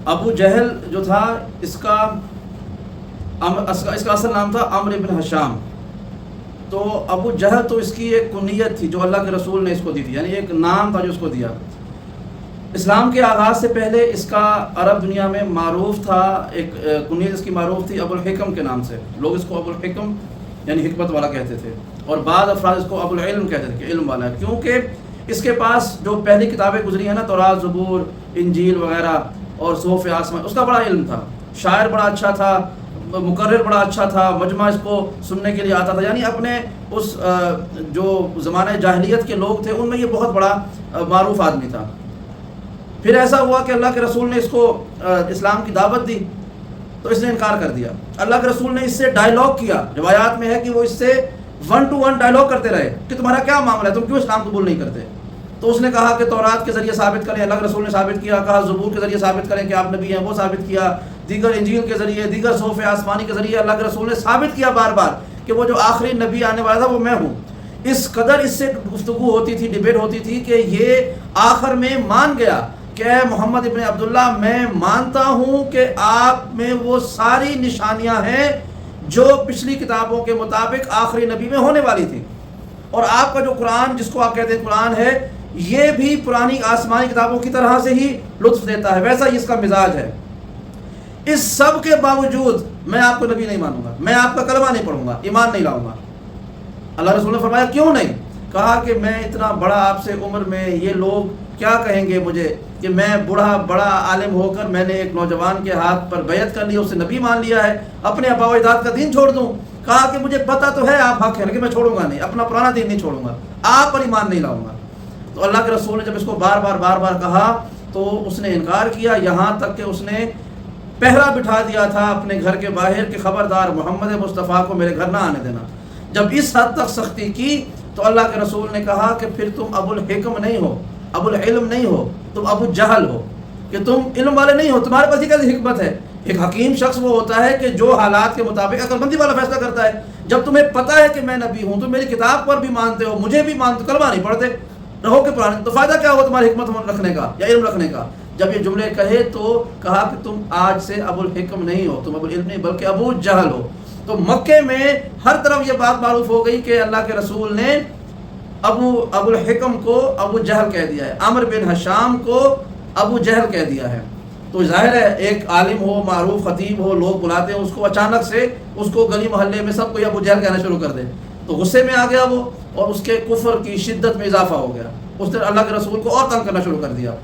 ابو جہل جو تھا اس کا اصل نام تھا عمرو بن حشام. تو ابو جہل تو اس کی ایک کنیت تھی جو اللہ کے رسول نے اس کو دی تھی، یعنی ایک نام تھا جو اس کو دیا. اسلام کے آغاز سے پہلے اس کا عرب دنیا میں معروف تھا، ایک کنیت اس کی معروف تھی ابو الحکم کے نام سے. لوگ اس کو ابو الحکم یعنی حکمت والا کہتے تھے، اور بعض افراد اس کو ابو العلم کہتے تھے کہ علم والا ہے، کیونکہ اس کے پاس جو پہلی کتابیں گزری ہیں نا، تورات، زبور، انجیل وغیرہ اور صحف آسمان، اس کا بڑا علم تھا. شاعر بڑا اچھا تھا، مقرر بڑا اچھا تھا، مجمع اس کو سننے کے لیے آتا تھا. یعنی اپنے اس جو زمانہ جاہلیت کے لوگ تھے ان میں یہ بہت بڑا معروف آدمی تھا. پھر ایسا ہوا کہ اللہ کے رسول نے اس کو اسلام کی دعوت دی تو اس نے انکار کر دیا. اللہ کے رسول نے اس سے ڈائلاگ کیا، روایات میں ہے کہ وہ اس سے 1 to 1 ڈائلاگ کرتے رہے کہ تمہارا کیا معاملہ ہے، تم کیوں اسلام قبول نہیں کرتے. تو اس نے کہا کہ تورات کے ذریعے ثابت کریں، اللہ کے رسول نے ثابت کیا. کہا زبور کے ذریعے ثابت کریں کہ آپ نبی ہیں، وہ ثابت کیا. دیگر انجیل کے ذریعے، دیگر صحف آسمانی کے ذریعے اللہ کے رسول نے ثابت کیا بار بار کہ وہ جو آخری نبی آنے والا تھا وہ میں ہوں. اس قدر اس سے گفتگو ہوتی تھی، ڈیبیٹ ہوتی تھی کہ یہ آخر میں مان گیا کہ اے محمد ابن عبداللہ، میں مانتا ہوں کہ آپ میں وہ ساری نشانیاں ہیں جو پچھلی کتابوں کے مطابق آخری نبی میں ہونے والی تھی، اور آپ کا جو قرآن جس کو آپ کہتے ہیں قرآن ہے، یہ بھی پرانی آسمانی کتابوں کی طرح سے ہی لطف دیتا ہے، ویسا ہی اس کا مزاج ہے. اس سب کے باوجود میں آپ کو نبی نہیں مانوں گا، میں آپ کا کلمہ نہیں پڑھوں گا، ایمان نہیں لاؤں گا. اللہ رسول نے فرمایا کیوں نہیں؟ کہا کہ میں اتنا بڑا آپ سے عمر میں، یہ لوگ کیا کہیں گے مجھے کہ میں بڑا عالم ہو کر میں نے ایک نوجوان کے ہاتھ پر بیعت کر لی، اسے نبی مان لیا ہے، اپنے آباء و اجداد کا دین چھوڑ دوں. کہا کہ مجھے پتہ تو ہے آپ حق ہیں لیکن میں چھوڑوں گا نہیں، اپنا پرانا دین نہیں چھوڑوں گا، آپ پر ایمان نہیں لاؤں گا. تو اللہ کے رسول نے جب اس کو بار بار کہا تو اس نے انکار کیا، یہاں تک کہ اس نے پہرا بٹھا دیا تھا اپنے گھر کے باہر کہ خبردار محمد مصطفیٰ کو میرے گھر نہ آنے دینا. جب اس حد تک سختی کی تو اللہ کے رسول نے کہا کہ پھر تم ابو الحکم نہیں ہو، ابو العلم نہیں ہو، تم ابو جہل ہو، کہ تم علم والے نہیں ہو، تمہارے پاس یہ کیسی حکمت ہے. ایک حکیم شخص وہ ہوتا ہے کہ جو حالات کے مطابق عقل مندی والا فیصلہ کرتا ہے. جب تمہیں پتہ ہے کہ میں نبی ہوں، تم میری کتاب پر بھی مانتے ہو، مجھے بھی مانتے، کلمہ نہیں پڑھتے، رہو کہ پرانے، تو فائدہ کیا ہوا تمہاری حکمت رکھنے کا یا علم رکھنے کا. جب یہ جملے کہے تو کہا کہ تم آج سے ابو الحکم نہیں ہو، تم ابو العلم نہیں بلکہ ابو جہل ہو. تو مکے میں ہر طرف یہ بات معروف ہو گئی کہ اللہ کے رسول نے ابو الحکم کو ابو جہل کہہ دیا ہے، عمرو بن حشام کو ابو جہل کہہ دیا ہے. تو ظاہر ہے ایک عالم ہو، معروف خطیب ہو، لوگ بلاتے ہیں اس کو، اچانک سے اس کو گلی محلے میں سب کوئی ابو جہل کہنا شروع کر دے تو غصے میں آ گیا وہ، اور اس کے کفر کی شدت میں اضافہ ہو گیا. اس نے اللہ کے رسول کو اور تنگ کرنا شروع کر دیا.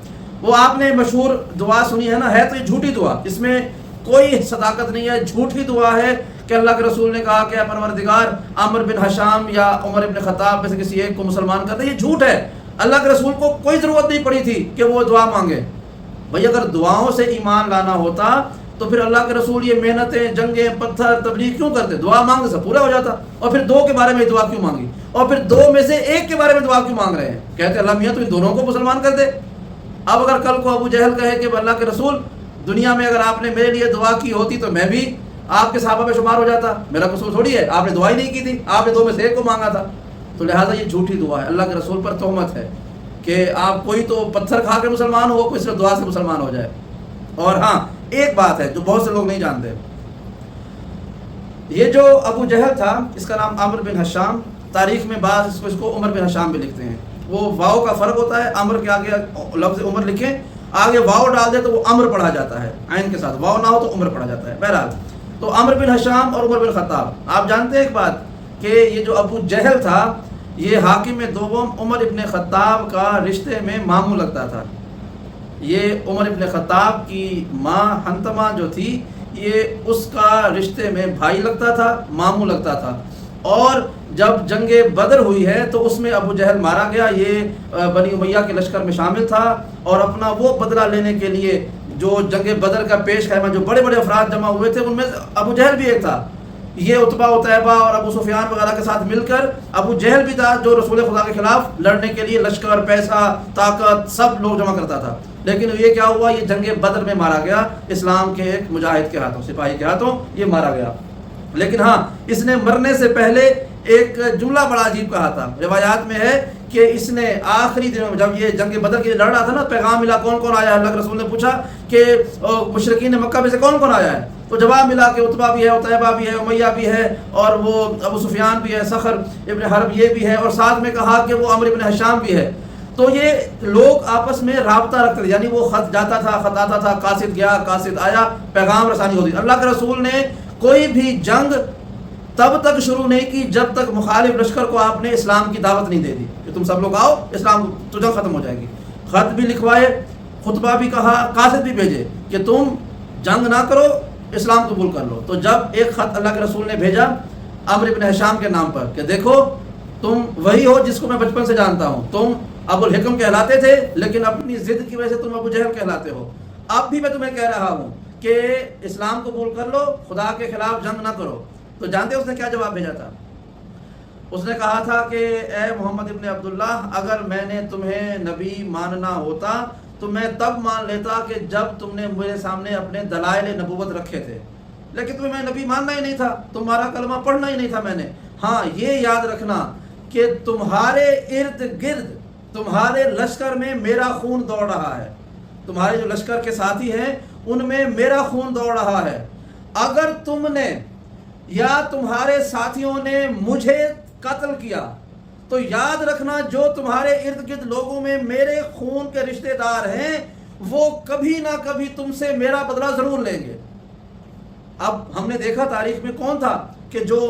وہ آپ نے مشہور دعا سنی ہے نا، ہے تو یہ جھوٹی دعا، اس میں کوئی صداقت نہیں ہے، جھوٹی دعا ہے کہ اللہ کے رسول نے کہا کہ اے پروردگار عمرو بن حشام یا عمر بن خطاب میں سے کسی ایک کو مسلمان کر دے. یہ جھوٹ ہے. اللہ کے رسول کو کوئی ضرورت نہیں پڑی تھی کہ وہ دعا مانگے. بھئی اگر دعاؤں سے ایمان لانا ہوتا تو پھر اللہ کے رسول یہ محنتیں، جنگیں، پتھر، تبلیغ کیوں کرتے؟ دعا مانگنے سے پورا ہو جاتا. اور پھر 2 کے بارے میں دعا کیوں مانگی؟ اور پھر 2 میں سے 1 کے بارے میں دعا کیوں مانگ رہے ہیں؟ کہتے اللہ میاں تو ان دونوں کو مسلمان کر دے. اب اگر کل کو ابو جہل کہے کہ اللہ کے رسول دنیا میں اگر آپ نے میرے لیے دعا کی ہوتی تو میں بھی آپ کے صحابہ میں شمار ہو جاتا، میرا قصور تھوڑی ہے، آپ نے دعا ہی نہیں کی تھی، آپ نے 2 میں سے 1 کو مانگا تھا. تو لہٰذا یہ جھوٹی دعا ہے، اللہ کے رسول پر تہمت ہے کہ آپ کوئی تو پتھر کھا کے مسلمان ہو، کوئی صرف دعا سے مسلمان ہو جائے. اور ہاں ایک بات ہے جو بہت سے لوگ نہیں جانتے، یہ جو ابو جہل تھا اس کا نام عمرو بن حشام، تاریخ میں بعض اس کو عمر بن حشام بھی لکھتے ہیں. وہ واؤ کا فرق ہوتا ہے، عمر کے آگے لفظ عمر لکھیں، آگے واؤ ڈال دے تو وہ عمر پڑھا جاتا ہے، عین کے ساتھ واؤ نہ ہو تو عمر پڑھا جاتا ہے. بہرحال تو عمرو بن حشام اور عمر بن خطاب، آپ جانتے ہیں ایک بات کہ یہ جو ابو جہل تھا یہ حاکم دوم عمر ابن خطاب کا رشتے میں ماموں لگتا تھا. یہ عمر ابن خطاب کی ماں حنتمہ جو تھی یہ اس کا رشتے میں بھائی لگتا تھا، ماموں لگتا تھا. اور جب جنگ بدر ہوئی ہے تو اس میں ابو جہل مارا گیا، یہ بنی امیہ کے لشکر میں شامل تھا، اور اپنا وہ بدلہ لینے کے لیے جو جنگ بدر کا پیش خیمہ جو بڑے بڑے افراد جمع ہوئے تھے ان میں ابو جہل بھی ایک تھا. یہ عتبہ عتیبہ اور ابو سفیان وغیرہ کے ساتھ مل کر ابو جہل بھی تھا جو رسول خدا کے خلاف لڑنے کے لیے لشکر، پیسہ، طاقت سب لوگ جمع کرتا تھا. لیکن یہ کیا ہوا، یہ جنگ بدر میں مارا گیا، اسلام کے ایک مجاہد کے ہاتھوں، سپاہی کے ہاتھوں یہ مارا گیا. لیکن ہاں اس نے مرنے سے پہلے ایک جملہ بڑا عجیب کہا تھا. روایات میں ہے کہ اس نے آخری دنوں میں جب یہ جنگ بدر کے لڑ رہا تھا نا، پیغام ملا کون کون آیا ہے. اللہ کے رسول نے پوچھا کہ مشرکین مکہ میں سے کون کون آیا ہے، تو جواب ملا کہ عتبہ بھی ہے، عتیبہ بھی ہے، امیہ بھی ہے، اور وہ ابو سفیان بھی ہے، صخر ابن حرب یہ بھی ہے، اور ساتھ میں کہا کہ وہ عمرو ابن حشام بھی ہے. تو یہ لوگ آپس میں رابطہ رکھتے تھے، یعنی وہ خط جاتا تھا، خط آتا تھا، قاصد گیا، قاصد آیا، پیغام رسانی ہوتی. اللہ کے رسول نے کوئی بھی جنگ تب تک شروع نہیں کی جب تک مخالف لشکر کو آپ نے اسلام کی دعوت نہیں دے دی کہ تم سب لوگ آؤ اسلام، تو جنگ ختم ہو جائے گی. خط بھی لکھوائے، خطبہ بھی کہا، قاصد بھی بھیجے کہ تم جنگ نہ کرو، اسلام قبول کر لو. تو جب ایک خط اللہ کے رسول نے بھیجا عمرو بن حشام کے نام پر کہ دیکھو تم وہی ہو جس کو میں بچپن سے جانتا ہوں، تم ابو الحکم کہلاتے تھے لیکن اپنی ضد کی وجہ سے تم ابو جہل کہلاتے ہو. اب بھی میں تمہیں کہہ رہا ہوں کہ اسلام قبول کر لو، خدا کے خلاف جنگ نہ کرو. تو جانتے اس نے کیا جواب بھیجا تھا؟ اس نے کہا تھا کہ اے محمد ابن عبداللہ، اگر میں نے تمہیں نبی ماننا ہوتا تو میں تب مان لیتا کہ جب تم نے میرے سامنے اپنے دلائل نبوت رکھے تھے، لیکن تمہیں میں نبی ماننا ہی نہیں تھا، تمہارا کلمہ پڑھنا ہی نہیں تھا میں نے. ہاں یہ یاد رکھنا کہ تمہارے ارد گرد، تمہارے لشکر میں میرا خون دوڑ رہا ہے، تمہارے جو لشکر کے ساتھی ہیں ان میں میرا خون دوڑ رہا ہے. اگر تم نے یا تمہارے ساتھیوں نے مجھے قتل کیا تو یاد رکھنا جو تمہارے ارد گرد لوگوں میں میرے خون کے رشتہ دار ہیں وہ کبھی نہ کبھی تم سے میرا بدلہ ضرور لیں گے. اب ہم نے دیکھا تاریخ میں کون تھا کہ جو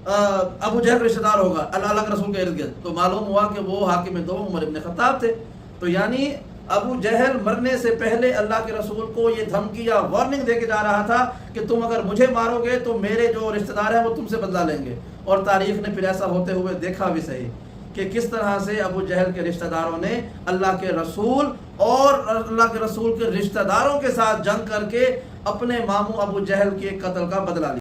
ابو جہل رشتہ دار ہوگا اللہ کے رسول کے ارد گرد، تو معلوم ہوا کہ وہ حاکم دو عمر ابن خطاب تھے. تو یعنی ابو جہل مرنے سے پہلے اللہ کے رسول کو یہ دھمکی یا وارننگ دے کے جا رہا تھا کہ تم اگر مجھے مارو گے تو میرے جو رشتہ دار ہیں وہ تم سے بدلہ لیں گے. اور تاریخ نے پھر ایسا ہوتے ہوئے دیکھا بھی صحیح کہ کس طرح سے ابو جہل کے رشتہ داروں نے اللہ کے رسول اور اللہ کے رسول کے رشتہ داروں کے ساتھ جنگ کر کے اپنے ماموں ابو جہل کے قتل کا بدلہ لیا.